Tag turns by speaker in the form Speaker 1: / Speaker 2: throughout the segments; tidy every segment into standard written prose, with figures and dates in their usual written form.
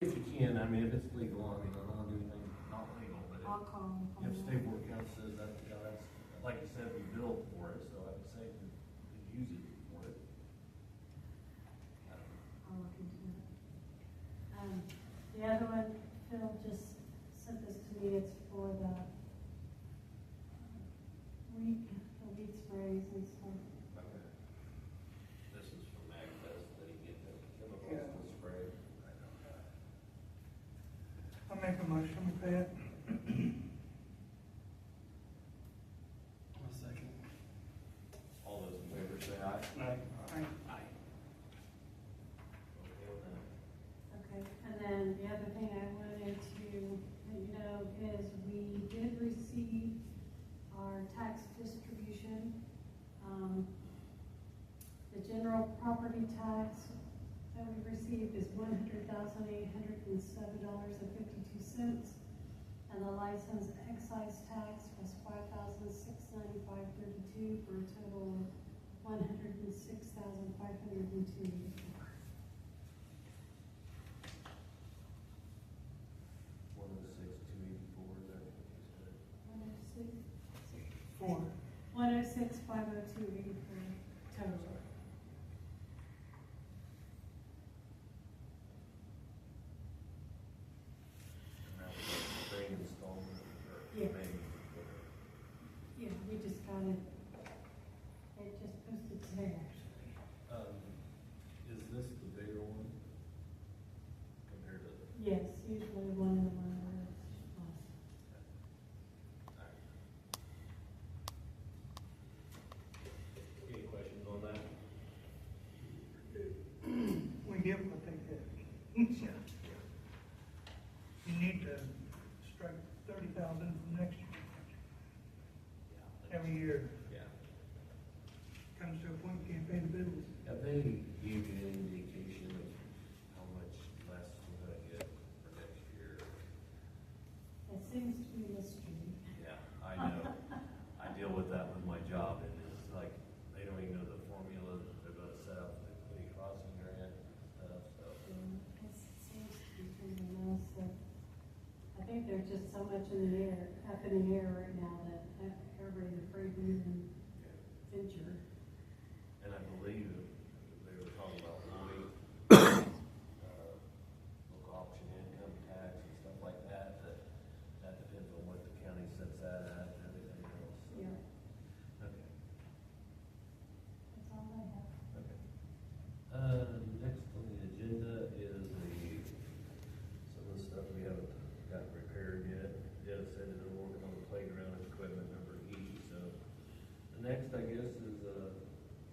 Speaker 1: If you can, I mean, if it's legal, I mean, I don't do anything not legal, but
Speaker 2: I'll call.
Speaker 1: if state board council says that, yeah, that's, like you said, we billed for it, so I would say we could use it for it.
Speaker 2: I'll look into it. The other one, Phil just sent this to me, it's for the weed sprays and stuff.
Speaker 1: Okay. This is from AgFest, that you get the chemicals to spray.
Speaker 3: I'll make a motion with that.
Speaker 4: I'll second.
Speaker 1: All those in favor say aye.
Speaker 4: Aye.
Speaker 3: Aye.
Speaker 1: Aye. Okay with that.
Speaker 2: Okay, and then the other thing I wanted to let you know is we did receive our tax distribution. The general property tax that we received is $100,807.52. And the license excise tax was $5,695.32 for a total of $106,502.
Speaker 1: 106,284, is that what you said?
Speaker 2: 106,502.84 total.
Speaker 1: And that was a spring installment, or
Speaker 2: Yeah.
Speaker 1: maybe.
Speaker 2: Yeah, we just got it. It just posted today, actually.
Speaker 1: Is this the bigger one compared to?
Speaker 2: Yes, usually one in the one where it's less.
Speaker 1: Any questions on that?
Speaker 3: We get what they get. You need to strike 30,000 from next year. Every year
Speaker 1: Yeah.
Speaker 3: comes to a point you can't pay the bills.
Speaker 1: Have they given you any indication of how much less we're gonna get for next year?
Speaker 2: It seems to be mystery.
Speaker 1: Yeah, I know. I deal with that with my job, and it's like, they don't even know the formula that they're gonna set up for the Queen Crossing grant and stuff, so.
Speaker 2: It seems to be kind of a mess that, I think there's just so much in the air, up in the air right now that everybody's afraid to even venture.
Speaker 1: And I believe they were talking about moving, local option income tax and stuff like that, that depends on what the county sets that at and everything else. So.
Speaker 2: Yeah,
Speaker 1: Okay,
Speaker 2: that's all I have.
Speaker 1: okay. Next on the agenda is some of the stuff we haven't got repaired yet. Deb said that they're working on the playground equipment number E, so the next, I guess, is,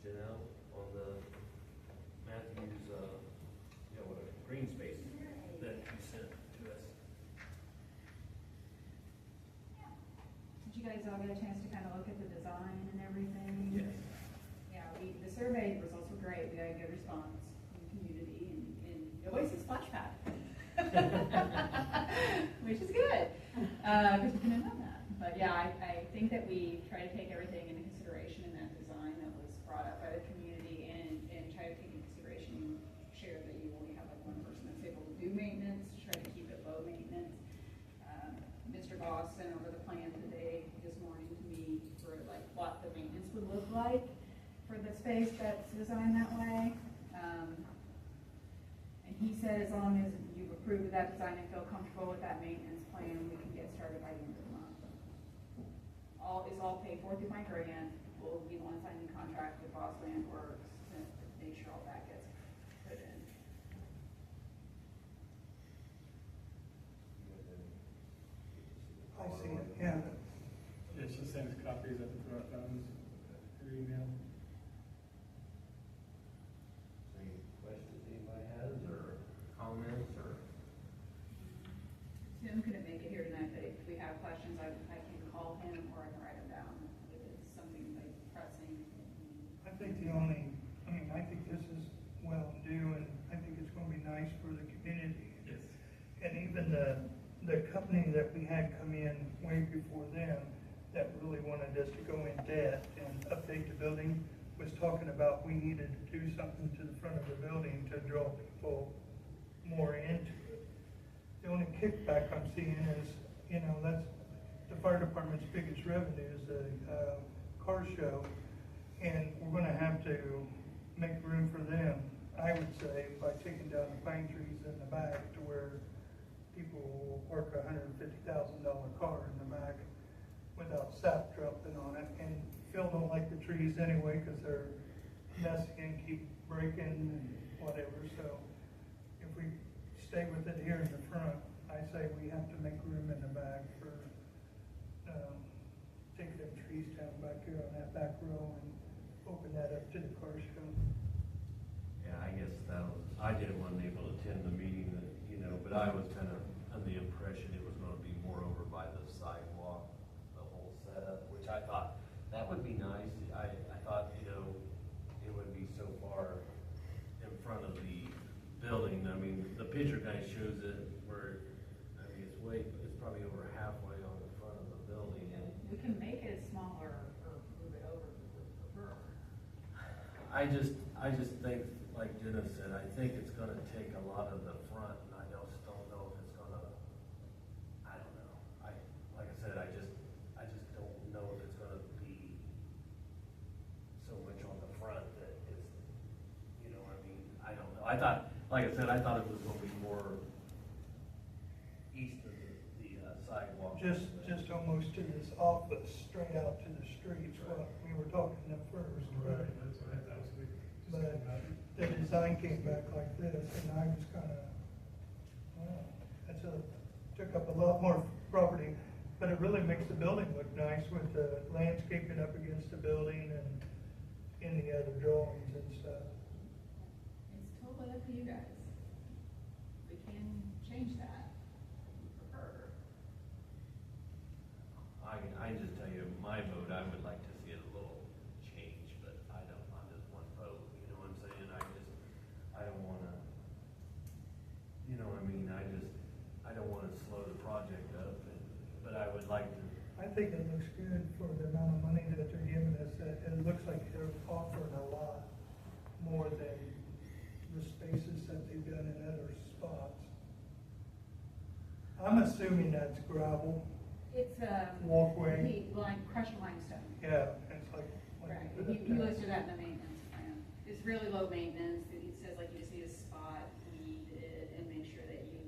Speaker 1: Janelle on the Matthews, green space that you sent to us.
Speaker 5: Did you guys all get a chance to kind of look at the design and everything?
Speaker 1: Yes.
Speaker 5: Yeah, the survey results were great, we got a good response from the community, and it always a splash pad. Which is good, because we couldn't have done that. But yeah, I think that we try to take everything into consideration in that design that was brought up by the community, and try to take into consideration, share that you only have like one person that's able to do maintenance, try to keep it low maintenance. Mr. Boss sent over the plan this morning to me for like what the maintenance would look like for the space that's designed that way. And he said as long as you've approved that design and feel comfortable with that maintenance plan, we can get started by the end of the month. It's all paid for through my grant. We'll be the one signing the contract with Boss Land Works to make sure all that gets put in.
Speaker 3: I see it, yeah.
Speaker 4: Yeah, she sent us copies of the draft items through email.
Speaker 1: Any questions anybody has, or comments, or?
Speaker 5: Tim couldn't make it here tonight, but if we have questions, I can call him or I can write them down if it's something like pressing.
Speaker 3: I think I think this is well due, and I think it's gonna be nice for the community.
Speaker 4: Yes.
Speaker 3: And even the company that we had come in way before them, that really wanted us to go in debt and update the building, was talking about we needed to do something to the front of the building to draw people more into it. kickback I'm seeing is, you know, that's the fire department's biggest revenue is the, car show. And we're gonna have to make room for them, I would say, by taking down the pine trees in the back to where people will park $150,000 car in the back without sap dropping on it. And Phil don't like the trees anyway, cause they're messy and keep breaking and whatever, so if we stay with it here in the front, I say we have to make room in the back for, taking them trees down back here on that back row and open that up to the car show.
Speaker 1: Yeah, I guess I wasn't able to attend the meeting, but I was kind of under the impression it was gonna be more over by the sidewalk, the whole setup, which I thought, that would be nice. I thought, it would be so far in front of the building. I mean, the picture guy shows it where, it's probably over halfway on the front of the building, and
Speaker 5: We can make it smaller or move it over if we prefer.
Speaker 1: I just think, like Dennis said, I think it's gonna take a lot of the front, and I just don't know if it's gonna, I don't know. Like I said, I just don't know if it's gonna be so much on the front that it's, I don't know. I thought, like I said, I thought it was gonna be more east of the sidewalk.
Speaker 3: Just almost to this office, straight out to the streets, what we were talking at first.
Speaker 4: Right, that's what I thought was weird.
Speaker 3: But the design came back like this, and I was kinda, wow, took up a lot more property, but it really makes the building look nice with the landscaping up against the building and in the other drawings and stuff.
Speaker 5: It's totally up to you guys. We can change that if you prefer.
Speaker 1: I just tell you, my vote, I would like to see it a little change, but I'm just one vote, you know what I'm saying? I don't wanna, I don't wanna slow the project up, but I would like to.
Speaker 3: I think it looks good for the amount of money that they're giving us. It looks like they're offering a lot more than the spaces that they've done in other spots. I'm assuming that's gravel,
Speaker 5: It's a.
Speaker 3: walkway.
Speaker 5: Crushed limestone.
Speaker 3: Yeah, it's like.
Speaker 5: Right, he listed that in the maintenance plan. It's really low maintenance, it says like you just need to spot, weed it, and make sure that you,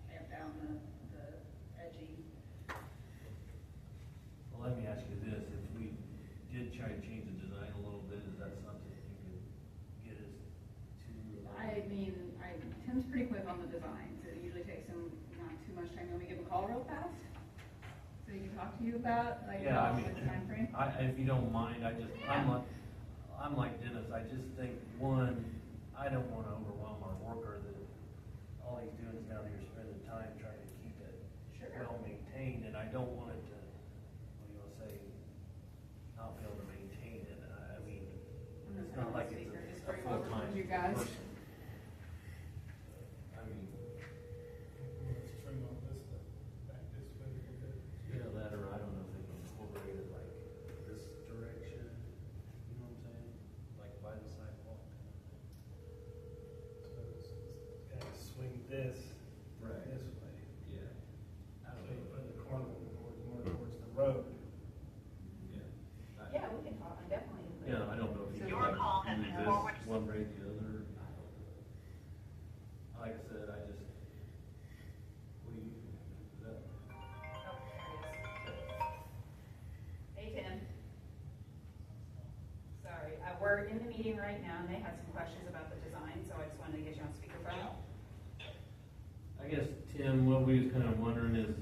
Speaker 5: tamp down the edging.
Speaker 1: Well, let me ask you this, if we did try to change the design a little bit, is that something you could get us to?
Speaker 5: Tim's pretty quick on the design, so it usually takes him not too much time. You want me to give him a call real fast? So he can talk to you about,
Speaker 1: Yeah,
Speaker 5: the timeframe?
Speaker 1: If you don't mind,
Speaker 5: Yeah.
Speaker 1: I'm like Dennis, I just think, one, I don't wanna overwhelm our worker that all he's doing is down here spending time trying to keep it
Speaker 5: Sure.
Speaker 1: well maintained, and I don't want it to, not be able to maintain it. It's not like it's
Speaker 5: Just
Speaker 1: a
Speaker 5: bring it over
Speaker 1: full-time
Speaker 5: to you guys.
Speaker 1: person.
Speaker 4: Let's trim off this, back this way, we're good.
Speaker 1: Yeah, that, or I don't know if they can incorporate it like this direction, you know what I'm saying? Like by the sidewalk.
Speaker 4: So it's gotta swing this
Speaker 1: Right.
Speaker 4: this way.
Speaker 1: Yeah.
Speaker 4: So you put the corner more towards the road.
Speaker 1: Yeah.
Speaker 5: Yeah, we can talk, definitely.
Speaker 1: Yeah, I don't know if you
Speaker 5: So
Speaker 1: can
Speaker 5: your call
Speaker 1: like
Speaker 5: has
Speaker 1: do
Speaker 5: been
Speaker 1: this
Speaker 5: forwarded.
Speaker 1: one way or the other. I don't know. Like I said, what do you, is that?
Speaker 5: Oh, there it is. Hey, Tim. Sorry, we're in the meeting right now, and they had some questions about the design, so I just wanted to get you on speakerphone.
Speaker 1: I guess, Tim, what we was kind of wondering is,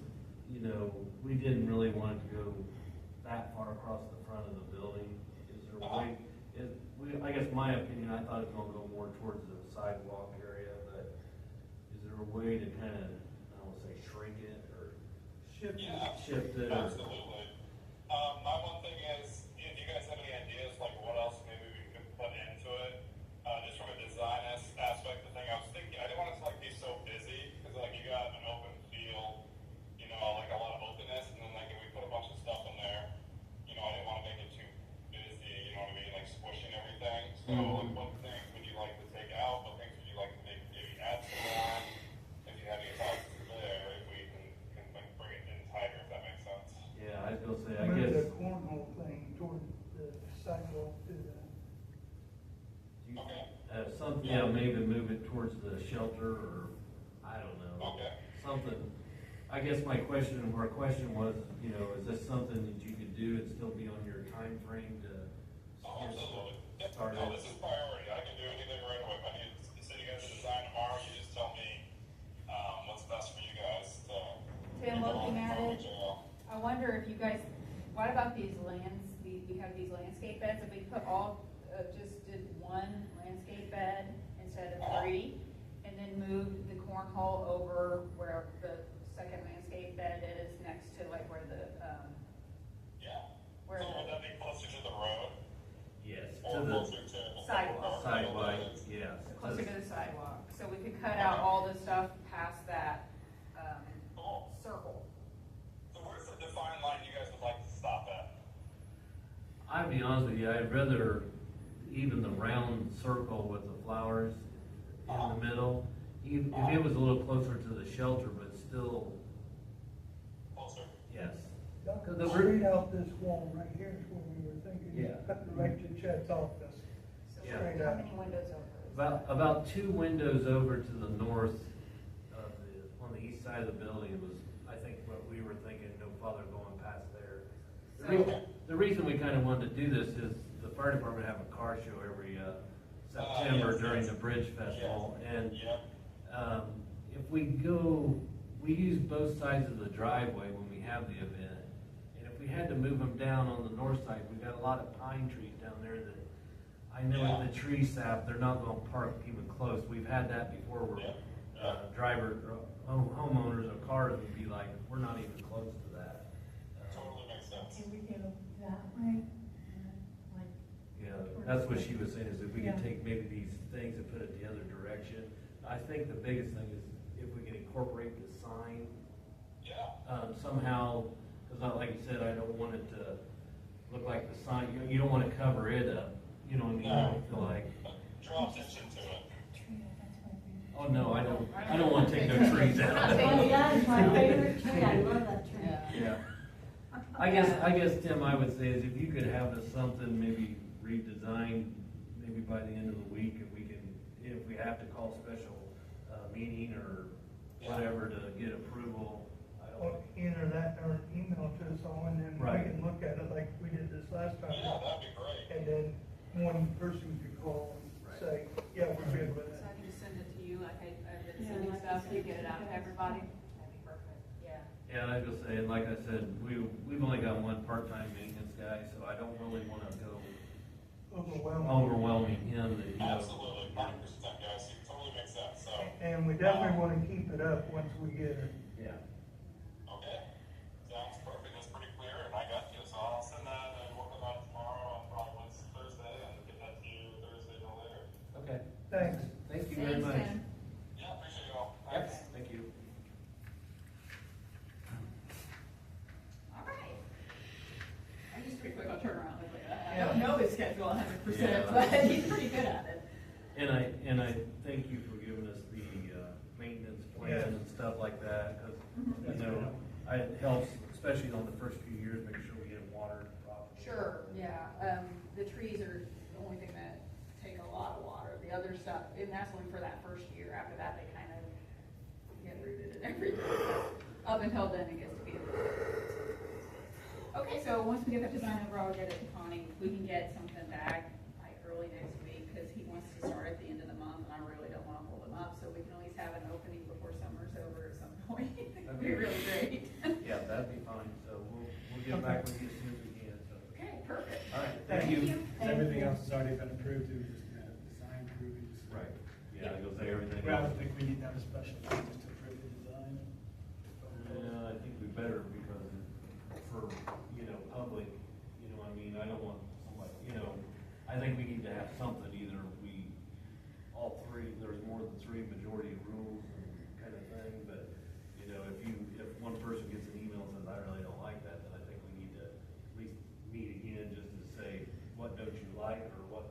Speaker 1: we didn't really want it to go that far across the front of the building. Is there a way, I guess my opinion, I thought it was gonna go more towards the sidewalk area, but is there a way to kind of, I don't wanna say shrink it or
Speaker 3: Shift it.
Speaker 1: shift it? Or-
Speaker 6: Absolutely. My one thing is, do you guys have any ideas, like what else maybe we could put into it? Just from a design aspect, the thing I was thinking, I didn't want it to like be so busy, because like you got an open field, like a lot of openness, and then like if we put a bunch of stuff in there, I didn't want to make it too busy, you know what I mean, like squishing everything. So like what things would you like to take out? What things would you like to maybe add some more? If you have any thoughts there.
Speaker 1: towards the shelter, or, I don't know.
Speaker 6: Okay.
Speaker 1: Something, I guess my question, or question was, you know, is this something that you could do and still be on your time frame to?
Speaker 6: Oh, absolutely. Yep.
Speaker 1: Start
Speaker 6: No,
Speaker 1: it?
Speaker 6: this is priority. I can do anything right away. If I need to send you guys a design tomorrow, you just tell me, what's best for you guys to.
Speaker 5: Tim, looking at it,
Speaker 6: Jail.
Speaker 5: I wonder if you guys, what about these we have these landscape beds, if we put all, just did one landscape bed instead of three, and then moved the cornhole over where the second landscape bed is, next to like where the,
Speaker 6: Yeah.
Speaker 5: where
Speaker 6: So would
Speaker 5: the
Speaker 6: that be closer to the road
Speaker 1: Yes,
Speaker 6: or
Speaker 1: to
Speaker 6: closer
Speaker 1: the
Speaker 6: to?
Speaker 5: Sidewalk.
Speaker 1: sidewalk, yes.
Speaker 5: closer to the sidewalk, so we could cut out all the stuff past that,
Speaker 6: Cool.
Speaker 5: circle.
Speaker 6: So where's the defined line you guys would like to stop at?
Speaker 1: I'd be honest with you, I'd rather even the round circle with the flowers in the middle, even if it was a little closer to the shelter, but still,
Speaker 6: Closer.
Speaker 1: yes.
Speaker 3: Y'all could
Speaker 1: The
Speaker 3: straight out this wall right here is what we were thinking.
Speaker 1: Yeah.
Speaker 3: Cut right to Chet's office.
Speaker 5: So
Speaker 1: Yeah.
Speaker 5: how many windows over?
Speaker 1: About 2 windows over to the north of on the east side of the building was, I think, what we were thinking, no farther going past there. The reason we kind of wanted to do this is the fire department have a car show every September
Speaker 6: Yes,
Speaker 1: during
Speaker 6: yes.
Speaker 1: the Bridge Festival, and
Speaker 6: Yep.
Speaker 1: if we use both sides of the driveway when we have the event, and if we had to move them down on the north side, we've got a lot of pine trees down there that I know
Speaker 6: Yeah.
Speaker 1: with the tree sap, they're not gonna park even close. We've had that before where
Speaker 6: Yeah.
Speaker 1: homeowners of cars would be like, we're not even close to that.
Speaker 6: Totally makes sense.
Speaker 2: Can we go that way? Like,
Speaker 1: Yeah, that's what she was saying, is if we could
Speaker 2: Yeah.
Speaker 1: take maybe these things and put it the other direction. I think the biggest thing is if we can incorporate the sign,
Speaker 6: Yeah.
Speaker 1: somehow, cause like you said, I don't want it to look like the sign, you don't wanna cover it up, you know what I mean? I don't feel like,
Speaker 6: Draw attention to it.
Speaker 1: oh no, I don't wanna take no trees out.
Speaker 2: oh, that's my favorite tree, I love that tree.
Speaker 1: Yeah. I guess, Tim, I would say is if you could have us something maybe redesigned, maybe by the end of the week, and we can, if we have to call special, meeting or whatever to get approval. I don't
Speaker 3: Or
Speaker 1: know.
Speaker 3: either that or email to us all, and then
Speaker 1: Right.
Speaker 3: we can look at it like we did this last time.
Speaker 6: Yeah, that'd be great.
Speaker 3: And then one person could call and say, yeah, we're good with
Speaker 5: So
Speaker 3: it.
Speaker 5: I can just send it to you, like I've been
Speaker 2: Yeah,
Speaker 5: sending
Speaker 2: like
Speaker 5: stuff,
Speaker 2: you
Speaker 5: you
Speaker 2: said,
Speaker 5: get it out to
Speaker 2: you guys.
Speaker 5: everybody? That'd be perfect, yeah.
Speaker 1: Yeah, and I was saying, like I said, we've only got one part-time maintenance guy, so I don't really wanna go overwhelming him that, you know.
Speaker 6: Absolutely, 100%, guys. It totally makes sense. So,
Speaker 3: And we definitely wanna keep it up once we get it.
Speaker 1: Yeah.
Speaker 6: okay, sounds perfect. That's pretty clear, and I got you. So I'll send that and work on that tomorrow, and probably Wednesday, Thursday, and get that to you Thursday or later.
Speaker 1: Okay.
Speaker 3: Thanks.
Speaker 1: Thank you very
Speaker 5: Thanks,
Speaker 1: much.
Speaker 5: Tim.
Speaker 6: Yeah, appreciate you all.
Speaker 1: Yep,
Speaker 6: Thanks.
Speaker 1: thank you.
Speaker 5: All right. I'm just pretty quick, I'll turn around and look at that. I
Speaker 3: Yeah.
Speaker 5: don't know his schedule 100%,
Speaker 1: Yeah.
Speaker 5: but he's pretty good at it.
Speaker 1: And I thank you for giving us the, maintenance plan and stuff like that, cause, you know, it helps, especially on the first few years, make sure we get watered properly.
Speaker 5: Sure, yeah, the trees are the only thing that take a lot of water, the other stuff, and that's only for that first year, after that, they kind of get rooted and everything. Up until then, it gets to be a little. Okay, so once we get that design over, I'll get it to Connie, we can get something back, like, early next week, cause he wants to start at the end of the month, and I really don't wanna hold him up, so we can at least have an opening before summer's over at some point, that'd be really great.
Speaker 1: Yeah, that'd be fine, so we'll get back with you as soon as we can, so.
Speaker 5: Okay, perfect.
Speaker 1: All right, thank you.
Speaker 4: Because everything else has already been approved, we just gonna design approving.
Speaker 1: Right, yeah, you'll say everything.
Speaker 4: Well, I don't think we need to have a special thing just to approve the design.
Speaker 1: Yeah, I think we better because for, you know, public, you know, I mean, I don't want somebody, you know, I think we need to have something, either all three, there's more than three majority of rules and kind of thing, but, you know, if one person gets an email and says, I really don't like that, then I think we need to at least meet again just to say, what don't you like, or what,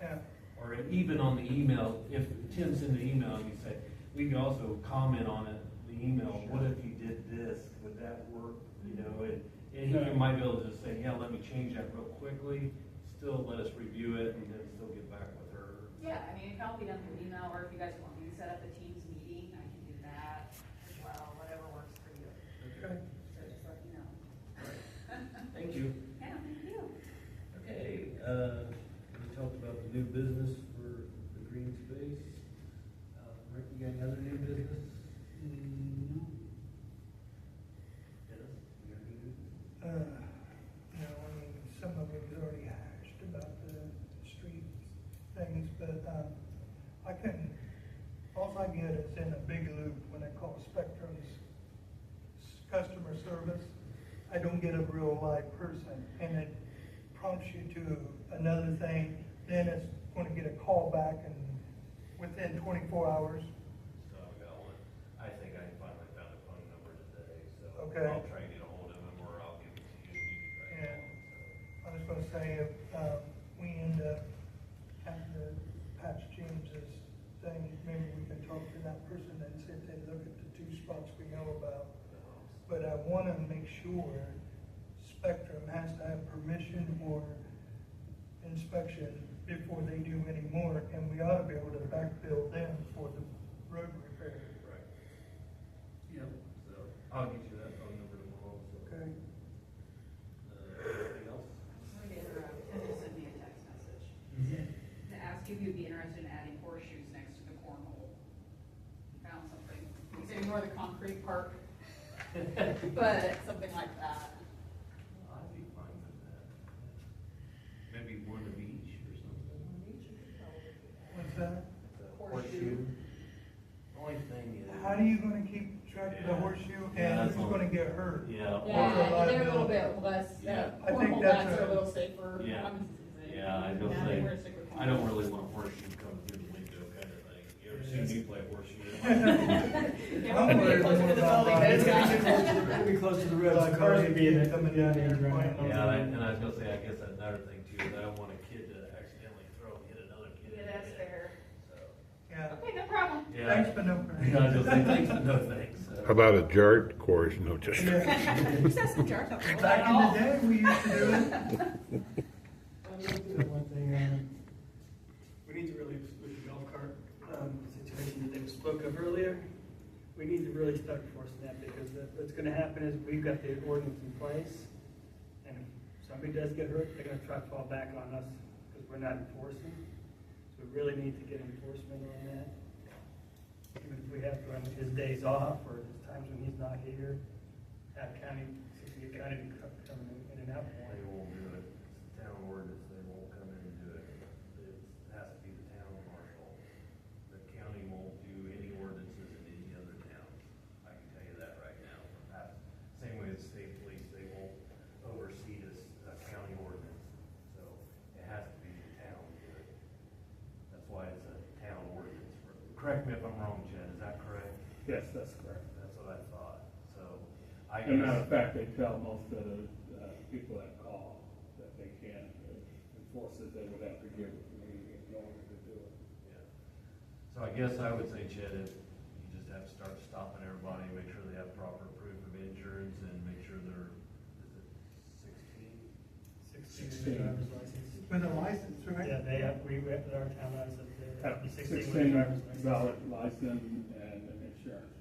Speaker 3: Yeah.
Speaker 1: or even on the email, if Tim sends an email and you say, we can also comment on it, the email, what if you did this, would that work, you know, and he might be able to just say, yeah, let me change that real quickly, still let us review it, and then still get back with her.
Speaker 5: Yeah, I mean, it can all be done through email, or if you guys want me to set up a Teams meeting, I can do that as well, whatever works for you.
Speaker 3: Okay.
Speaker 5: So just let me know.
Speaker 1: Thank you.
Speaker 5: Yeah, thank you.
Speaker 1: Okay, we talked about the new business for the green space. Rick, you got any other new business? Dennis, you got any new business?
Speaker 3: No, I mean, some of it was already hashed about the street things, but, I couldn't, all I get is in a big loop when I call Spectrum's customer service. I don't get a real live person, and it prompts you to another thing, then it's gonna get a call back and within 24 hours.
Speaker 1: So I've got one. I think I finally found a phone number today, so
Speaker 3: Okay.
Speaker 1: I'll try and get a hold of him, or I'll give it to you and you can try
Speaker 3: Yeah.
Speaker 1: and call him,
Speaker 3: I was gonna say, if, we end up having to patch James's thing, maybe we can talk to that person and see if they look at the 2 spots we know about.
Speaker 1: so.
Speaker 3: But I wanna make sure Spectrum has to have permission or inspection before they do any more, and we ought to be able to backbill them for the road repair.
Speaker 1: Right. Yep, so I'll get you that phone number tomorrow, so.
Speaker 3: Okay?
Speaker 1: Anything else?
Speaker 5: Sorry to interrupt, Ted just sent me a text message to ask if you'd be interested in adding horseshoes next to the cornhole. Found something, he said ignore the concrete part, but something like that.
Speaker 1: I'd be fine with that. Maybe one of each or something.
Speaker 3: What's that?
Speaker 1: Horseshoe. Only thing is.
Speaker 3: How are you gonna keep track of the
Speaker 1: Yeah.
Speaker 3: horseshoe
Speaker 1: Yeah,
Speaker 3: and
Speaker 1: that's
Speaker 3: who's
Speaker 1: all.
Speaker 3: gonna get hurt?
Speaker 1: Yeah.
Speaker 5: Yeah, they're a little bit less,
Speaker 1: Yeah.
Speaker 3: I think
Speaker 5: cornhole
Speaker 3: that's
Speaker 5: bats are a
Speaker 3: a-
Speaker 5: little safer.
Speaker 1: Yeah.
Speaker 5: I'm-
Speaker 1: Yeah, I don't
Speaker 5: Yeah,
Speaker 1: think,
Speaker 5: we're gonna stick with
Speaker 1: I don't
Speaker 5: cornhole.
Speaker 1: really want horseshoe coming through the window kind of thing. You ever seen me play horseshoe?
Speaker 5: Yeah,
Speaker 3: I'm
Speaker 5: we're gonna
Speaker 3: worried
Speaker 5: get closer to the
Speaker 3: about
Speaker 5: building,
Speaker 3: that.
Speaker 5: those guys.
Speaker 1: It'll be close to the road.
Speaker 3: Like cars would be in it
Speaker 4: coming
Speaker 3: down
Speaker 4: down
Speaker 3: here.
Speaker 4: here right now.
Speaker 1: Yeah, and I was gonna say, I guess that's another thing too, is I don't want a kid to accidentally throw and hit another kid.
Speaker 5: Yeah,
Speaker 1: in the
Speaker 5: that's
Speaker 1: head.
Speaker 5: fair.
Speaker 1: So,
Speaker 3: Yeah.
Speaker 5: Okay, no problem.
Speaker 1: yeah.
Speaker 3: Thanks, but no.
Speaker 1: Yeah, I was gonna say, thanks, but no thanks. So.
Speaker 7: How about a jar course? No, just.
Speaker 3: Yeah.
Speaker 5: Just have some jar top.
Speaker 3: Back in the day, we used to do it.
Speaker 4: One thing, we need to really, with the golf cart, situation that they spoke of earlier, we need to really start enforcing that, because what's gonna happen is we've got the ordinance in place, and if somebody does get hurt, they're gonna try to fall back on us, because we're not enforcing. So we really need to get enforcement on that. Even if we have to run his days off, or his times when he's not here, have county, City County to come in and out more.
Speaker 1: They won't do it. It's a town ordinance, they won't come in and do it. It has to be the town marshal. The county won't do any ordinances in any other town. I can tell you that right now. Same way as state police, they won't oversee this, county ordinance. So it has to be the town do it. That's why it's a town ordinance. Correct me if I'm wrong, Jen, is that correct?
Speaker 8: Yes, that's correct.
Speaker 1: That's what I thought. So I
Speaker 8: As a matter
Speaker 1: guess,
Speaker 8: of fact, they tell most of the people that call that they can't enforce it, they would have to give it to me in order to do it.
Speaker 1: yeah. So I guess I would say, Chet, if you just have to start stopping everybody, make sure they have proper proof of insurance and make sure they're, is it 16?
Speaker 4: 16 driver's license.
Speaker 3: With a license, right?
Speaker 4: Yeah, they have, we have our town license, they have to be 16 with a
Speaker 8: 16
Speaker 4: driver's license.
Speaker 8: valid license and an insurance.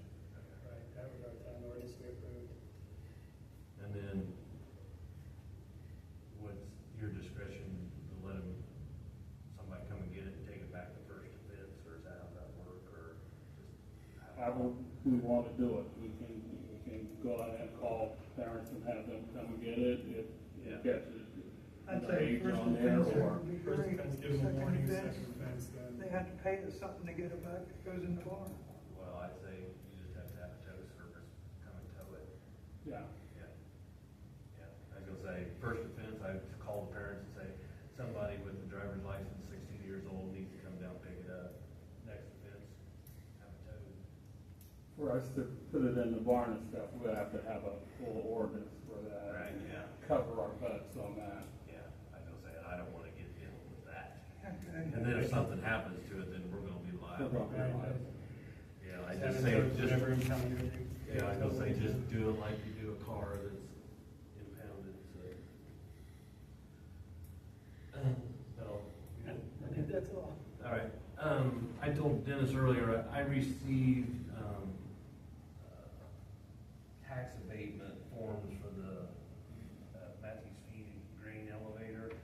Speaker 4: Right, that was our town ordinance we approved.
Speaker 1: And then, what's your discretion to let them, somebody come and get it and take it back to first offense, or is that how that work, or just?
Speaker 8: However we want to do it, we can go out and call parents and have them come and get it if
Speaker 1: Yeah.
Speaker 8: it gets
Speaker 3: I'd
Speaker 8: an
Speaker 3: say
Speaker 8: age
Speaker 3: first
Speaker 8: on there
Speaker 3: offense
Speaker 8: or.
Speaker 3: would be
Speaker 4: First
Speaker 3: great.
Speaker 4: offense, give them a
Speaker 3: Second
Speaker 4: warning,
Speaker 3: offense,
Speaker 4: second offense, then.
Speaker 3: they have to pay us something to get it back, it goes in the bar.
Speaker 1: Well, I'd say you just have to have tow service come and tow it.
Speaker 8: Yeah.
Speaker 1: Yeah. Yeah, I was gonna say, first offense, I'd call the parents and say, somebody with a driver's license, 16 years old, needs to come down, pick it up. Next offense, have it towed.
Speaker 8: For us to put it in the barn and stuff, we'll have to have a full ordinance for that.
Speaker 1: Right, yeah.
Speaker 8: Cover our butts on that.
Speaker 1: Yeah, I was gonna say, I don't wanna get in with that.
Speaker 3: Okay.
Speaker 1: And then if something happens to it, then we're gonna be
Speaker 8: We're
Speaker 1: liable.
Speaker 8: gonna be liable.
Speaker 1: Yeah, I
Speaker 4: Have
Speaker 1: just
Speaker 4: it
Speaker 1: say,
Speaker 4: towed
Speaker 1: just,
Speaker 4: whenever in town you do.
Speaker 1: yeah, I was gonna say, just do it like you do a car that's impounded, so. So,
Speaker 4: I think that's all.
Speaker 1: all right, I told Dennis this earlier, I received, tax abatement forms for the, Matthews Feed grain elevator.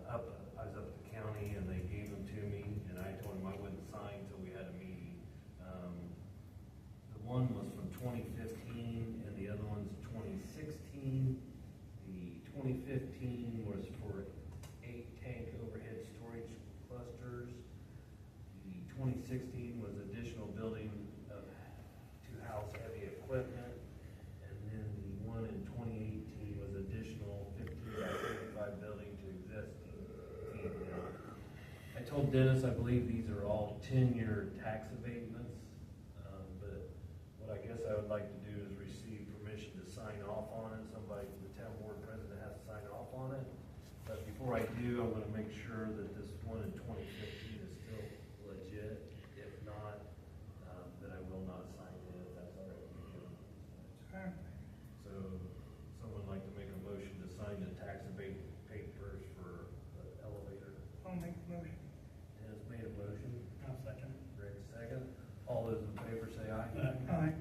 Speaker 1: I was up at the county and they gave them to me, and I told them I wouldn't sign until we had a meeting. The one was from 2015 and the other one's 2016. The 2015 was for 8 tank overhead storage clusters. The 2016 was additional building of to house heavy equipment. And then the one in 2018 was additional 15 by 35 building to existing feed mill. I told Dennis, I believe these are all 10-year tax abatements. But what I guess I would like to do is receive permission to sign off on it. Somebody, the town board president has to sign off on it. But before I do, I'm gonna make sure that this one in 2015 is still legit. If not, then I will not sign it, if that's all right with you.
Speaker 3: Sure.
Speaker 1: So, someone like to make a motion to sign the tax abate papers for the elevator?
Speaker 3: I'll make the motion.
Speaker 1: Dennis made a motion,
Speaker 4: I'll second.
Speaker 1: Greg second. All those in favor say aye.
Speaker 3: Aye.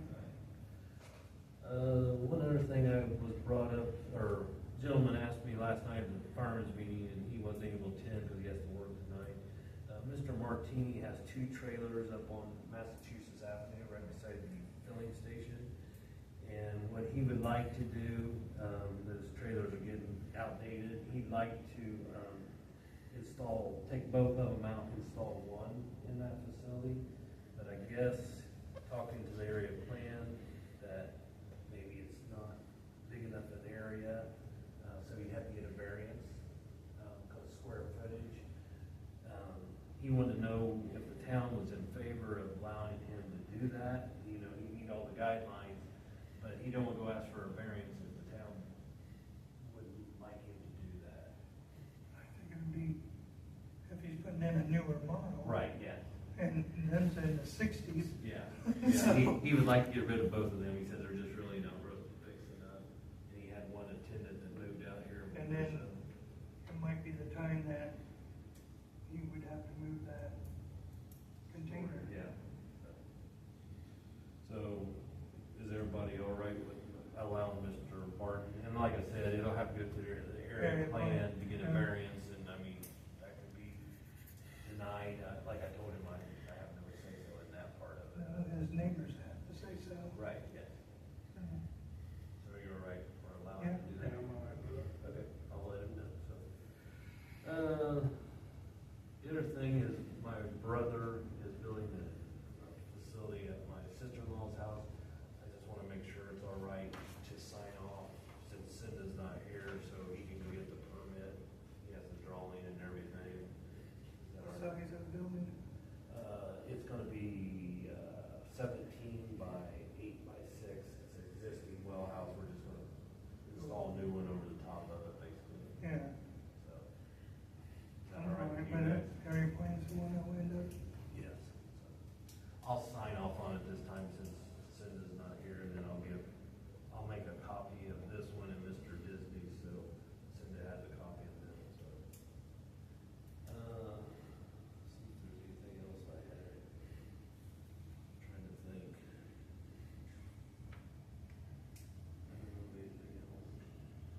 Speaker 1: One other thing I was brought up, or gentleman asked me last night at the farmers meeting, and he wasn't able to attend because he has to work tonight. Mr. Martini has 2 trailers up on Massachusetts Avenue, right beside the filling station. And what he would like to do, those trailers are getting outdated, he'd like to, take both of them out, and install one in that facility. But I guess, talking to the area plan, that maybe it's not big enough an area, so he'd have to get a variance, because square footage. He wanted to know if the town was in favor of allowing him to do that. You know, he meet all the guidelines, but he don't want to go ask for a variance if the town wouldn't like him to do that.
Speaker 3: I think it would be, if he's putting in a newer model.
Speaker 1: Right, yeah.
Speaker 3: And them's in the 60s.
Speaker 1: Yeah, yeah, he would like to get rid of both of them. He said they're just really not worth fixing up. And he had one attendant that moved out here.
Speaker 3: And then it might be the time that you would have to move that container.
Speaker 1: Yeah. So, is everybody all right with allowing Mr. Martin? And like I said, it'll have to go through the area
Speaker 3: Area
Speaker 1: plan
Speaker 3: plan.
Speaker 1: to get a variance, and I mean, that could be denied. Like I told him, I have no say so in that part of it.
Speaker 3: His neighbors have to say so.
Speaker 1: Right, yes.
Speaker 3: Mhm.
Speaker 1: So you're right for allowing him to do that? Okay, I'll let him know, so. The other thing is, my brother is building a facility at my sister-in-law's house. I just wanna make sure it's all right to sign off, since Cinda's not here, so he can go get the permit. He has the drawing and everything. Is that all
Speaker 3: What
Speaker 1: right?
Speaker 3: size of the building?
Speaker 1: It's gonna be, 17 by 8 by 6. It's an existing well house. We're just gonna install a new one over the top of it, basically.
Speaker 3: Yeah.
Speaker 1: So, is that
Speaker 3: All
Speaker 1: all right
Speaker 3: right,
Speaker 1: with
Speaker 3: but
Speaker 1: you guys?
Speaker 3: area plan's the one that windows.
Speaker 1: Yes. So, I'll sign off on it this time since Cinda's not here, and then I'll make a copy of this one and Mr. Disney, so Cinda has a copy of them, so. See if there's anything else I had. Trying to think. I don't know of anything else.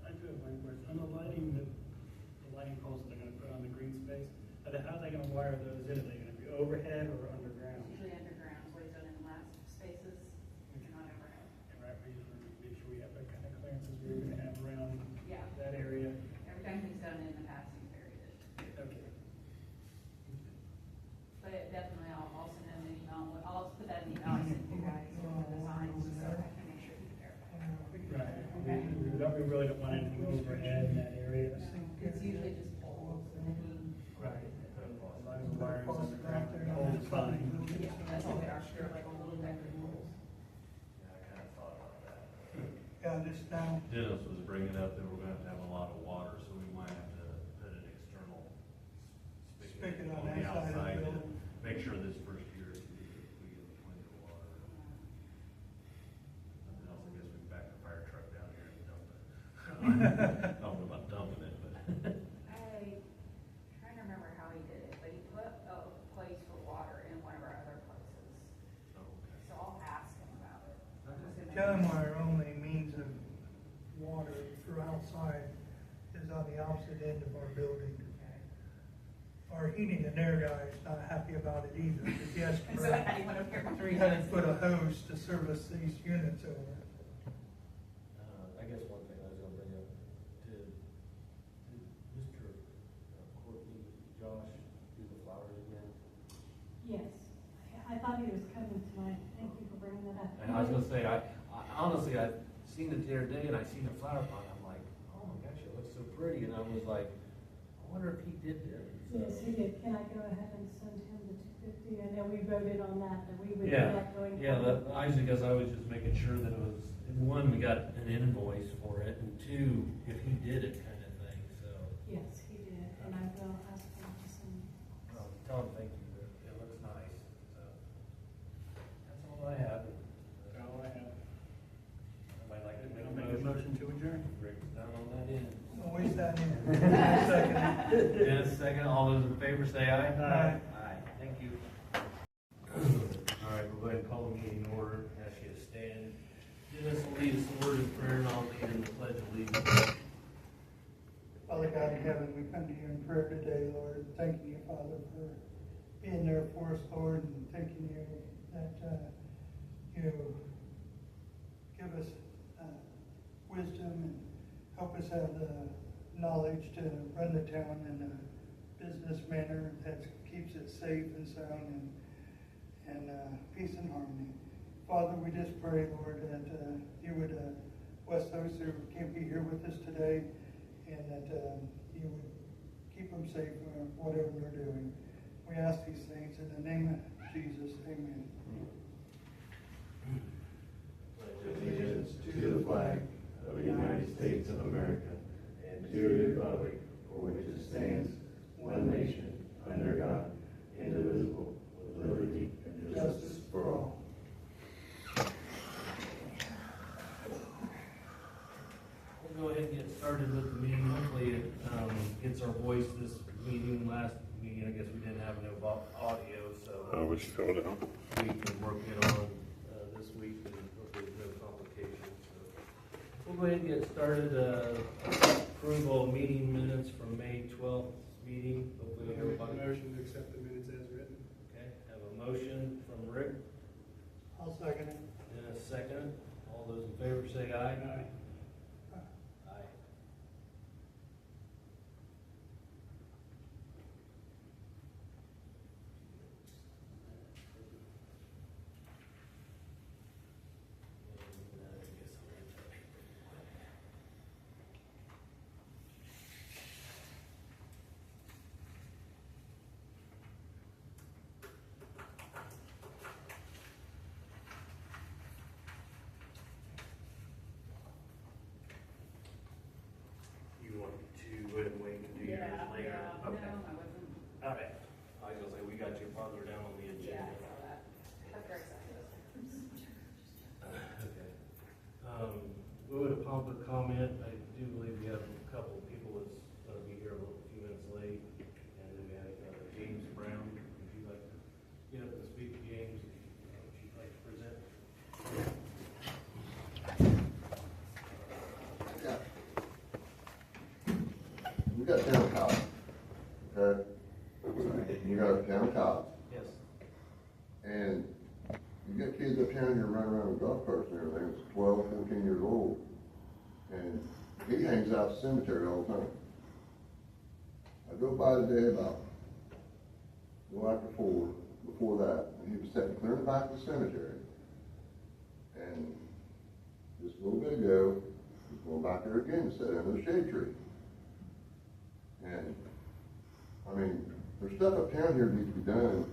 Speaker 4: I do have one question. On the lighting, the lighting poles that they're gonna put on the green space, how are they gonna wire those in? Are they gonna be overhead or underground?
Speaker 5: Usually underground is what he's done in the last spaces, they're not overhead.
Speaker 4: And right, we just want to make sure we have that kind of clearances we're gonna have around
Speaker 5: Yeah,
Speaker 4: that area.
Speaker 5: every time he's done it in the past, he's buried it.
Speaker 4: Okay.
Speaker 5: But it definitely, I'll send him an email, I'll put that in the email, I send you guys with the designs, so I can make sure you can verify.
Speaker 4: Right. We really don't want anything overhead in that area.
Speaker 5: It's usually just poles, and then he,
Speaker 4: Right. As long as the wiring's underground, the
Speaker 3: Yeah,
Speaker 4: pole's fine.
Speaker 5: yeah, that's what they are, they're like little decorative poles.
Speaker 1: Yeah, I kinda thought about that.
Speaker 3: Yeah, just now,
Speaker 1: Dennis was bringing up that we're gonna have to have a lot of water, so we might have to put an external
Speaker 3: Spigot on
Speaker 1: on the
Speaker 3: that side of the
Speaker 1: outside to
Speaker 3: building.
Speaker 1: make sure this first year we get plenty of water. Nothing else, I guess we can back the fire truck down here and dump it. I don't know about dumping it, but.
Speaker 5: I trying to remember how he did it, but he put a place for water in one of our other
Speaker 3: tell him our only means of water for outside is on the opposite end of our building. Our heating and air guy is not happy about it either, because he has to
Speaker 5: So
Speaker 3: run
Speaker 5: how do you want to hear about
Speaker 3: 300 foot of hose to service these units over.
Speaker 1: I guess one thing I was gonna bring up, did Mr. Courtney, Josh, do the flowers again?
Speaker 2: Yes, I thought he was coming tonight, thank you for bringing that up.
Speaker 1: And I was gonna say, I honestly, I seen it the other day and I seen the flower pot, I'm like, oh my gosh, it looks so pretty, and I was like, I wonder if he did that.
Speaker 2: Yes, he did, can I go ahead and send him the $250, and then we voted on that we would do
Speaker 1: Yeah,
Speaker 2: that going
Speaker 1: yeah,
Speaker 2: forward.
Speaker 1: I guess I was just making sure that it was, one, we got an invoice for it, and two, if he did it kind of thing, so.
Speaker 2: Yes, he did, and I will ask him to send.
Speaker 1: Tell him thank you, it looks nice, so. That's all I have.
Speaker 8: That's all I have.
Speaker 1: Somebody like to
Speaker 4: I'll make a motion to adjourn.
Speaker 1: Rick's down on that end.
Speaker 3: Always that in. Second.
Speaker 1: Dennis, second, all those in favor say aye.
Speaker 3: Aye.
Speaker 1: Aye, thank you. All right, we'll go ahead and call the meeting in order, ask you to stand. Dennis will lead us in word of prayer, and I'll lead in the pledge of allegiance.
Speaker 3: Father God in heaven, we come to you in prayer today, Lord, thanking you, Father, for being there for us, Lord, and thanking you that you give us wisdom and help us have the knowledge to run the town in a business manner that keeps it safe and sound and peace and harmony. Father, we just pray, Lord, that you would bless those who can't be here with us today, and that you would keep them safe whatever they're doing. We ask these things in the name of Jesus. Amen.
Speaker 9: Allegiance to the flag of the United States of America and to the republic for which it stands, one nation, under God, indivisible, with liberty and justice for all.
Speaker 1: We'll go ahead and get started with the meeting. Hopefully it gets our voice this meeting. Last meeting, I guess we didn't have no audio, so
Speaker 7: was filled out.
Speaker 1: we can work it on this week and hopefully no complications. So we'll go ahead and get started. Approval of meeting minutes from May 12th meeting. Hopefully everybody.
Speaker 4: Motion to accept the minutes as written.
Speaker 1: Okay, have a motion from Rick
Speaker 3: I'll second it.
Speaker 1: and a second. All those in favor say aye.
Speaker 4: Aye.
Speaker 1: Aye. You want to go ahead and wait and do yours later?
Speaker 5: No,
Speaker 1: Okay.
Speaker 5: I wasn't,
Speaker 1: All right. I was gonna say, we got you farther down on the
Speaker 5: yeah, I
Speaker 1: agenda.
Speaker 5: saw that. That's very exciting.
Speaker 1: Okay. Go to public comment. I do believe we have a couple of people that's gonna be here a few minutes late. And then we have James Brown. If you'd like to get up and speak, James, if you'd like to present.
Speaker 10: We got town cops, okay? You got a town cops,
Speaker 1: Yes.
Speaker 10: and you get kids up town here running around with golf carts and everything, it's 12, 14 years old, and he hangs out the cemetery all the time. I go by today about, well, after 4, before that, and he was sitting clear in the back of the cemetery. And just a little bit ago, he was going back there again to sit under the shade tree. And, I mean, there's stuff uptown here that needs to be done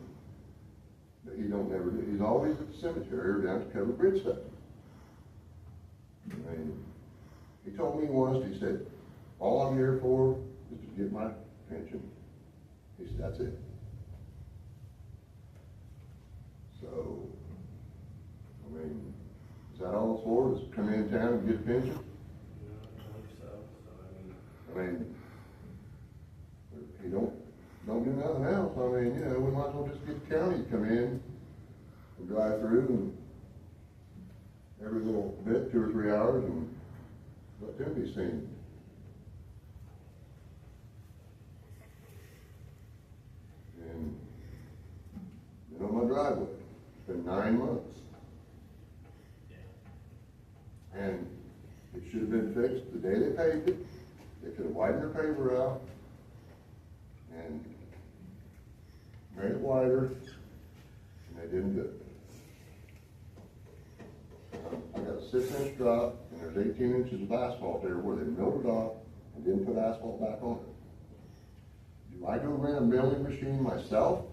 Speaker 10: that he don't never do. He's always at the cemetery or down to cover bridge stuff. I mean, he told me once, he said, all I'm here for is to get my pension. He said, that's it. So, I mean, is that all it's for, is come in town and get a pension?
Speaker 1: No, I don't believe so. So,
Speaker 10: I mean, he don't do nothing else. I mean, you know, we might as well just get the county to come in and drive through every little bit, 2 or 3 hours, and let them be seen. And, you know, my driveway, it's been 9 months. And it should have been fixed the day they paved it. They could have widened their paver out and made it wider, and they didn't do it. I got a 6-inch drop, and there's 18 inches of asphalt there where they milled it off and didn't put asphalt back on it. Do I go rent a milling machine myself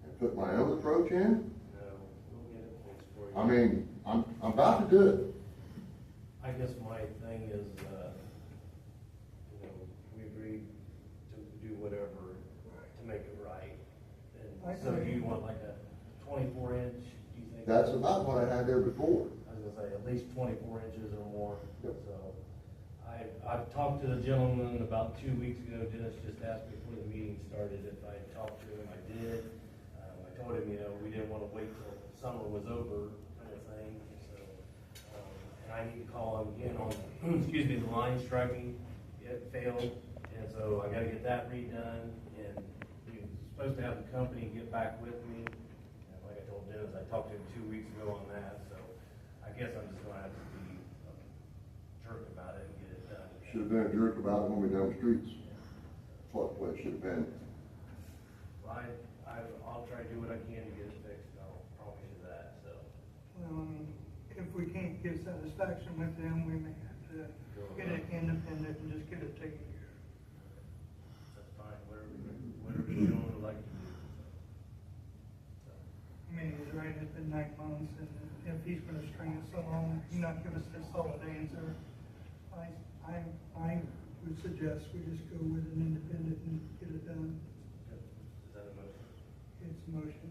Speaker 10: and put my own approach in?
Speaker 1: No, we'll get it fixed for you.
Speaker 10: I mean, I'm about to do it.
Speaker 1: I guess my thing is, we agreed to do whatever to make it right. And so you want like a 24 inch, do you think?
Speaker 10: That's about what I had there before.
Speaker 1: I was gonna say, at least 24 inches or more,
Speaker 10: Yep.
Speaker 1: so. I've talked to the gentleman about 2 weeks ago. Dennis just asked me before the meeting started if I had talked to him. I did. I told him, we didn't wanna wait till summer was over, kind of thing, so. And I need to call him again on, excuse me, the line striping, it failed, and so I gotta get that redone, and he was supposed to have the company get back with me. And like I told Dennis, I talked to him 2 weeks ago on that, so I guess I'm just gonna have to be a jerk about it and get it done.
Speaker 10: Should have been a jerk about it when we done the streets. That's what it should have been.
Speaker 1: Well, I'll try to do what I can to get it fixed, I'll promise you that, so.
Speaker 3: If we can't get satisfaction with them, we may have to get it independent and just get it taken care of.
Speaker 1: That's fine, whatever you don't would like to do. So.
Speaker 3: I mean, he's right, it's been 9 months, and if he's gonna string it so long, and not give us a solid answer, I would suggest we just go with an independent and get it done.
Speaker 1: Is that a motion?
Speaker 3: It's a motion.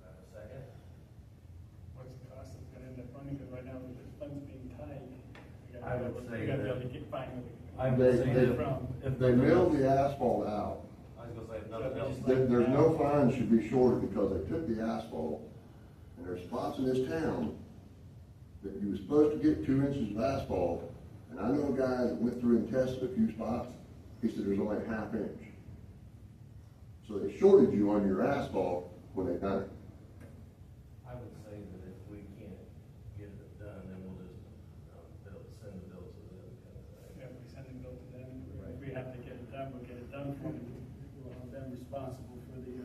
Speaker 1: A second?
Speaker 4: What's the cost it's gonna end up running, because right now with the funds being tight.
Speaker 1: I would say
Speaker 4: We gotta be
Speaker 1: that-
Speaker 4: able to get finally.
Speaker 1: I would
Speaker 10: They-
Speaker 1: say
Speaker 10: they-
Speaker 1: that if
Speaker 10: They milled the asphalt out.
Speaker 1: I was gonna say, if nothing else.
Speaker 10: There's no fine should be shorted because they took the asphalt, and there's spots in this town that you were supposed to get 2 inches of asphalt, and I know a guy that went through and tested a few spots, he said there's only a 1/2 inch. So they shorted you on your asphalt when they done it.
Speaker 1: I would say that if we can't get it done, then we'll just, send the bill to them, kind of thing.
Speaker 4: Yeah, we send the bill to them,
Speaker 1: Right.
Speaker 4: if we have to get it done, we'll get it done for them. We'll have them responsible for the,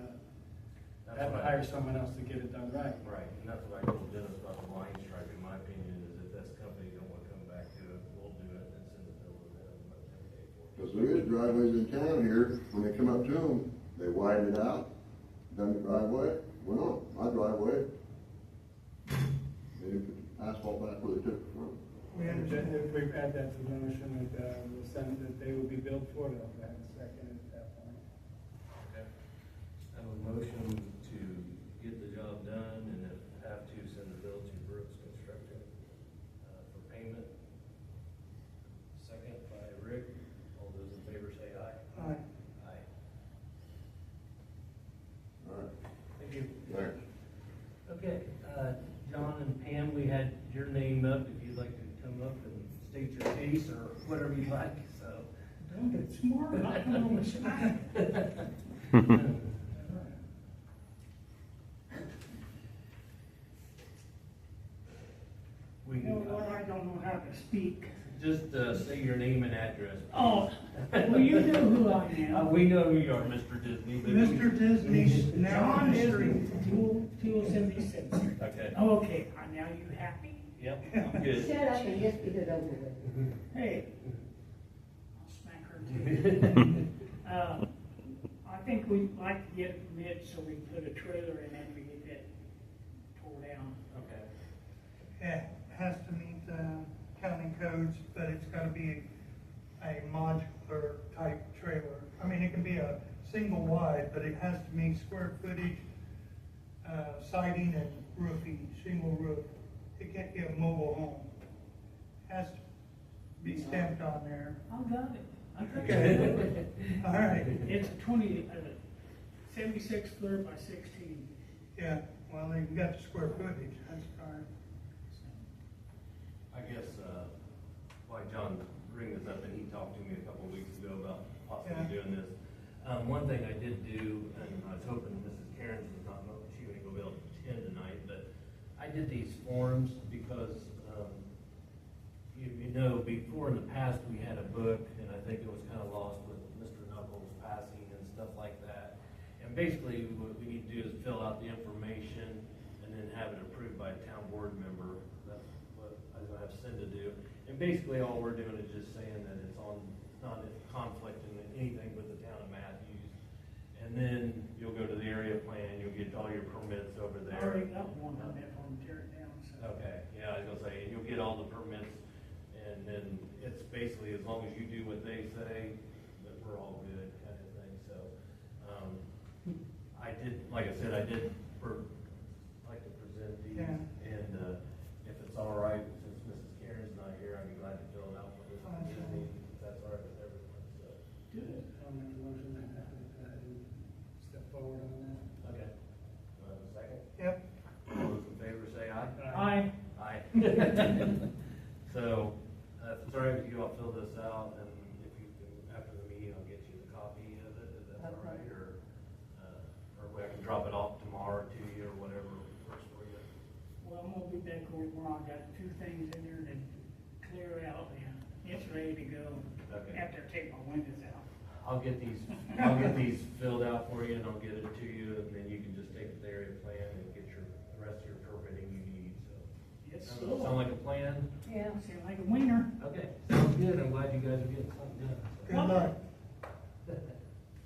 Speaker 1: That's
Speaker 4: have to
Speaker 1: what
Speaker 4: hire someone else to get it done right.
Speaker 1: Right, and that's what I told Dennis about the line striping. My opinion is if this company don't wanna come back to it, we'll do it and send the bill to them, and let them pay for it.
Speaker 10: Because there is driveways in town here, when they come up to them, they widen it out, done the driveway, went on, my driveway. They didn't put the asphalt back where they took it from.
Speaker 3: We
Speaker 4: And
Speaker 3: understand.
Speaker 4: if we add that to the motion, that, we'll send, that they will be billed for it, I'll have a second at that point.
Speaker 1: Okay. I have a motion to get the job done and if have to, send the bill to Brooks Construction, for payment. Second by Rick. All those in favor say aye.
Speaker 3: Aye.
Speaker 1: Aye.
Speaker 10: All right,
Speaker 1: Thank you.
Speaker 10: thanks.
Speaker 1: Okay, John and Pam, we had your name up, if you'd like to come up and state your case or whatever you'd like, so.
Speaker 11: Don't get smart, I come on the side.
Speaker 1: We
Speaker 11: You know
Speaker 1: can,
Speaker 11: what, I don't know how to speak.
Speaker 1: just, say your name and address.
Speaker 11: Oh, well, you know who I am.
Speaker 1: We know who you are, Mr. Disney, but.
Speaker 3: Mr. Disney's now
Speaker 11: John
Speaker 3: on the
Speaker 11: Disney,
Speaker 3: street.
Speaker 11: 276th Street.
Speaker 1: Okay,
Speaker 11: Okay, now you happy?
Speaker 1: yep, I'm good.
Speaker 12: Shut up and just get it over with.
Speaker 11: Hey. I'll smack her too. I think we'd like to get a permit so we can put a trailer in after we get that tore down.
Speaker 1: Okay.
Speaker 3: It has to meet the county codes, but it's gotta be a modular type trailer. I mean, it can be a single wide, but it has to meet square footage, siding and roofing, shingle roof. It can't be a mobile home. Has to be stamped on there.
Speaker 11: I got it. I got
Speaker 3: Okay.
Speaker 11: it.
Speaker 3: All right,
Speaker 11: It's a 76 square by 16.
Speaker 3: yeah, well, they got the square footage, that's fine.
Speaker 1: One thing I did do, and I was hoping Mrs. Cairns was not, she ain't gonna be able to attend tonight, but I did these forms because, you know, before in the past, we had a book, and I think it was kind of lost with Mr. Knuckles passing and stuff like that. And basically, what we need to do is fill out the information and then have it approved by a town board member. That's what I was gonna have Cindy do. And basically, all we're doing is just saying that it's not in conflict in anything with the town of Matthews. And then you'll go to the area plan, you'll get all your permits over
Speaker 11: I
Speaker 1: there.
Speaker 11: already got one on that one, tear it down, so.
Speaker 1: Okay, yeah, I was gonna say, and you'll get all the permits, and then it's basically as long as you do what they say, that we're all good, kind of thing, so. I did, like I said, like to present these,
Speaker 3: Yeah.
Speaker 1: and, if it's all right, since Mrs. Karen's not here, I'd be glad to fill it out for this,
Speaker 3: Awesome.
Speaker 1: if that's all right with everyone, so.
Speaker 4: Good. I'll make a motion and step forward on that.
Speaker 1: Okay. Do I have a second?
Speaker 3: Yep.
Speaker 1: All those in favor say aye.
Speaker 11: Aye.
Speaker 1: Aye. So, if it's all right with you, I'll fill this out, and if you can, after the meeting, I'll get you the copy of it, if that's all right, or I can drop it off tomorrow to you, or whatever works for you.
Speaker 11: Well, I'm gonna be back over tomorrow, I got 2 things in there to clear out, and it's ready to go.
Speaker 1: Okay.
Speaker 11: After I take my windows out.
Speaker 1: I'll get these filled out for you, and I'll get it to you, and then you can just take the area plan and get the rest of your permitting you need, so.
Speaker 11: Yes,
Speaker 1: Sound like a plan?
Speaker 11: Yeah, sound like a wiener.
Speaker 1: Okay, sounds good, I'm glad you guys are getting something done.
Speaker 3: Good luck.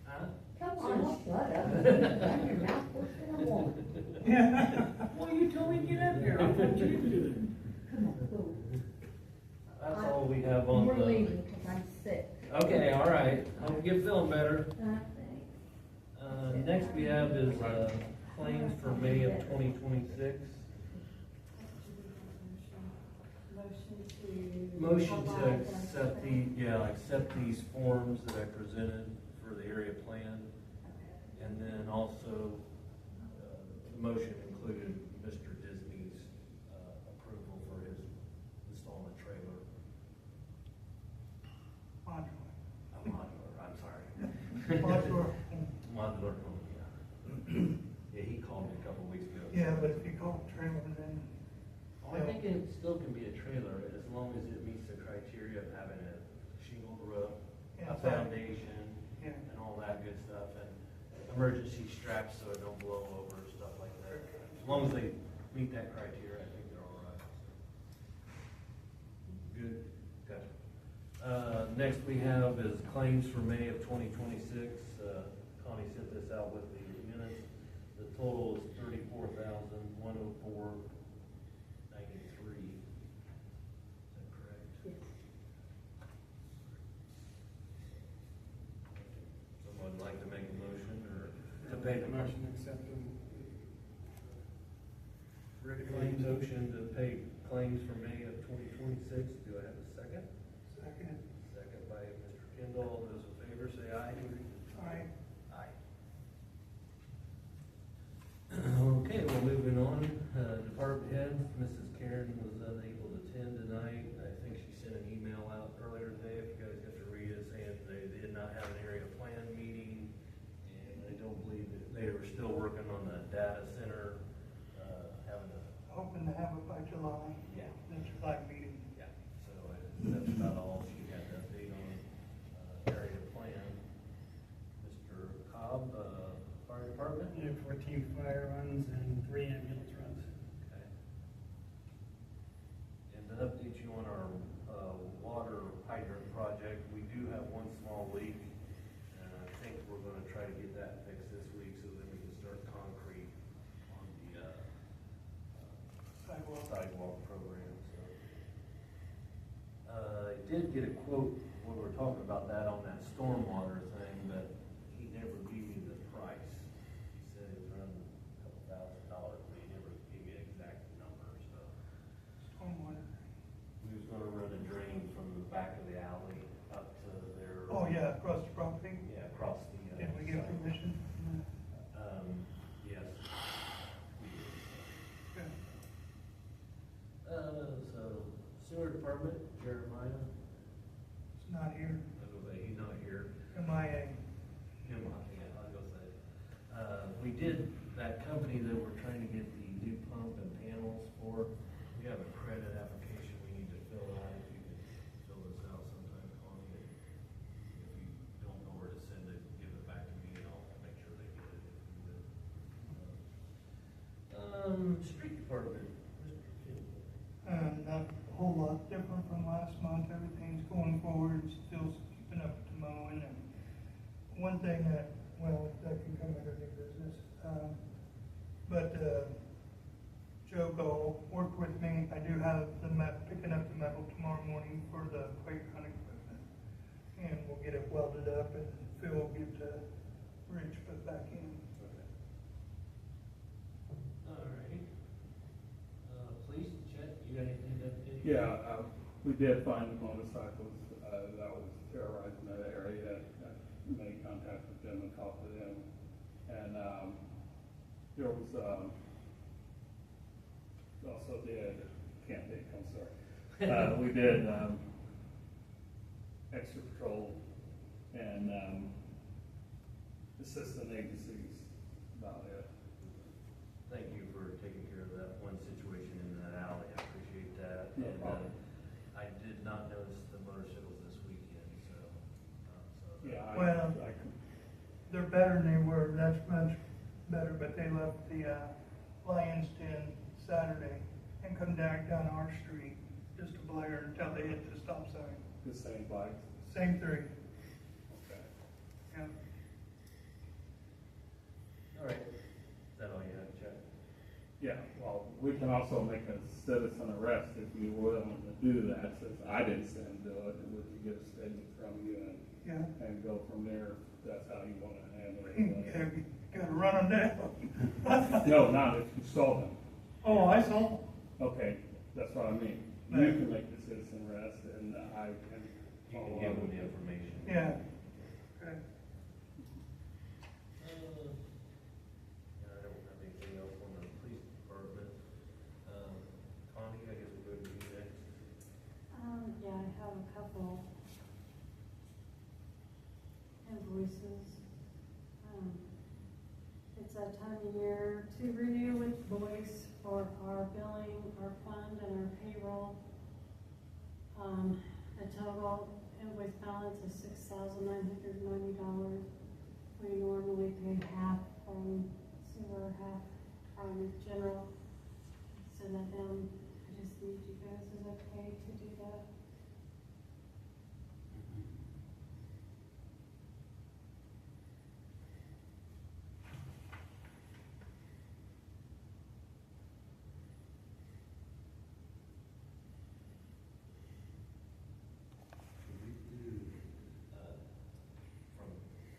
Speaker 1: Huh?
Speaker 12: Come on, shut up. Run your mouth, what's gonna want?
Speaker 11: Well, you told me to get up here, I thought you would do it.
Speaker 12: Come on, go.
Speaker 1: That's all we have on
Speaker 12: We're
Speaker 1: the.
Speaker 12: leaving because I'm sick.
Speaker 1: Okay, all right, hope you get feeling better.
Speaker 12: Thanks.
Speaker 1: Next we have is, claims for May of 2026. Motion to accept these forms that I presented for the area plan. And then also, the motion included Mr. Disney's, approval for his installment trailer. Modular, I'm sorry.
Speaker 3: Modular.
Speaker 1: Modular home, yeah. Yeah, he called me a couple weeks ago.
Speaker 3: Yeah, but if you call it trailer, then.
Speaker 1: I think it still can be a trailer as long as it meets the criteria of having a shingled roof, a
Speaker 3: Yeah.
Speaker 1: foundation,
Speaker 3: Yeah.
Speaker 1: and all that good stuff, and emergency straps so it don't blow over, stuff like that. As long as they meet that criteria, I think they're all right. Good, gotcha. Next we have is claims for May of 2026. Connie sent this out with the minutes. The total is $34,104.93. Is that correct?
Speaker 12: Yes.
Speaker 1: Someone like to make a motion or to pay the
Speaker 4: Motion accepting. Ready for
Speaker 1: claims?
Speaker 4: you.
Speaker 1: Motion to pay claims for May of 2026. Do I have a second?
Speaker 3: Second.
Speaker 1: Second by Mr. Kendall. All those in favor say aye.
Speaker 3: Aye.
Speaker 1: Aye. Okay, well, moving on, department heads, Mrs. Karen was unable to attend tonight. I think she sent an email out earlier today, if you guys got to read it, saying they did not have an area plan meeting, and I don't believe that they were still working on the data center, having a,
Speaker 3: Hoping to have it by July.
Speaker 1: Yeah.
Speaker 3: The July meeting.
Speaker 1: yeah, so that's about all she had to update on, area plan. Mr. Cobb, fire department?
Speaker 4: Yeah, 14 fire runs and 3 ambulance runs.
Speaker 1: Okay. And to update you on our, water hydrant project, we do have one small leak, and I think we're gonna try to get that fixed this week, so then we can start concrete on the, sidewalk program, so. I did get a quote when we were talking about that on that stormwater thing, but he never gave me the price. He said it was around $2,000, but he never gave me an exact number, so.
Speaker 3: Stormwater.
Speaker 1: We was gonna run a drain from the back of the alley up to their.
Speaker 3: Oh, yeah, across the property.
Speaker 1: Yeah, across the.
Speaker 3: Did we get
Speaker 1: side.
Speaker 3: permission?
Speaker 1: Yes. We did.
Speaker 3: Yeah.
Speaker 1: So sewer department, Jeremiah,
Speaker 3: It's not here.
Speaker 1: he's not here.
Speaker 3: MIA.
Speaker 1: MIA.
Speaker 3: lot different from last month. Everything's going forward, still keeping up with the mowing. And one thing that, well, that can come under new business, but Joe Gold worked with me. I do have the picking up the metal tomorrow morning for the playground equipment. And we'll get it welded up and Phil will get the bridge put back in.
Speaker 1: Alright. Police, Chet, you got anything that?
Speaker 8: Yeah, we did find the motorcycles, that was terrorizing that area, made contact with them and talked to them. And, there was, also did, can't think, I'm sorry. We did, extra patrol and, assistant agencies about it.
Speaker 1: Thank you for taking care of that one situation in that alley, I appreciate that.
Speaker 8: No
Speaker 1: And,
Speaker 8: problem.
Speaker 1: I did not notice the motorcycles this weekend, so.
Speaker 8: Yeah,
Speaker 3: Well,
Speaker 8: I can,
Speaker 3: they're better than they were, that's much better, but they left the, Lions Den Saturday and come down our street just to blare until they hit the stop sign.
Speaker 8: the same bikes,
Speaker 3: Same three,
Speaker 8: okay.
Speaker 3: yeah.
Speaker 1: Alright, is that all you have, Chet?
Speaker 8: Yeah, well, we can also make a citizen arrest if you were willing to do that, since I didn't send him to it, and we could get a statement from you
Speaker 3: Yeah.
Speaker 8: and go from there, if that's how you wanna handle
Speaker 3: Okay,
Speaker 8: it.
Speaker 3: gotta run them down.
Speaker 8: No, not if you saw them.
Speaker 3: Oh, I saw them.
Speaker 8: Okay, that's what I mean. You
Speaker 3: Right.
Speaker 8: can make the citizen arrest, and I can
Speaker 1: You
Speaker 8: follow
Speaker 1: can give
Speaker 8: up
Speaker 1: them
Speaker 8: with
Speaker 1: the
Speaker 8: you.
Speaker 1: information.
Speaker 3: Yeah. Okay.
Speaker 1: Yeah, I don't have anything else on the police department. Connie, I guess we'll go to you next.
Speaker 2: Yeah, I have a couple invoices. It's that time of year to renew with Voice for our billing, our fund, and our payroll. The total invoice balance is $6,990. We normally pay half from sewer, half from general. Send that down. I just need you guys, is it okay to do that?
Speaker 1: Could we do, from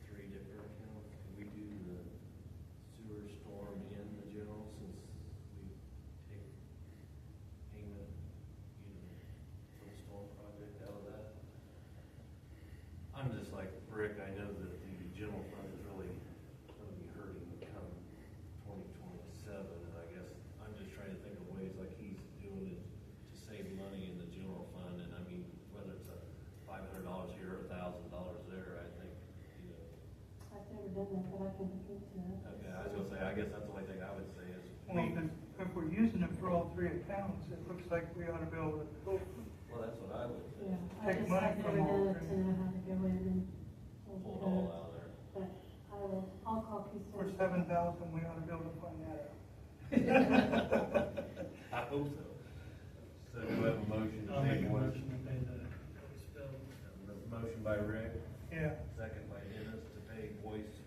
Speaker 1: three different accounts, could we do the sewer storm in the general, since we take payment, for the storm project out of that? I'm just like Rick, I know that the general fund is really gonna be hurting come 2027, and I guess I'm just trying to think of ways like he's doing it to save money in the general fund, and I mean, whether it's $500 here or $1,000 there, I think,
Speaker 2: I've never done that, but I can look into it.
Speaker 1: okay, I was gonna say, I guess that's the only thing I would say is,
Speaker 3: Well, if we're using it for all three accounts, it looks like we ought to be able to,
Speaker 1: well, that's what I would say.
Speaker 2: Yeah,
Speaker 3: Take money
Speaker 2: I've
Speaker 3: from
Speaker 2: never
Speaker 3: all
Speaker 2: done it to
Speaker 3: three.
Speaker 2: know how to go in and pull
Speaker 1: Pull it
Speaker 2: it
Speaker 1: all
Speaker 2: out.
Speaker 1: out there.
Speaker 2: But I'll call Keith.
Speaker 3: for 7,000, we ought to be able to find that out.
Speaker 1: I hope so. So do we have a motion to
Speaker 4: I'll
Speaker 1: pay
Speaker 4: make a
Speaker 1: one?
Speaker 4: motion to pay the police bill.
Speaker 1: Motion by Rick,
Speaker 3: Yeah.
Speaker 1: second by Dennis to pay Boyce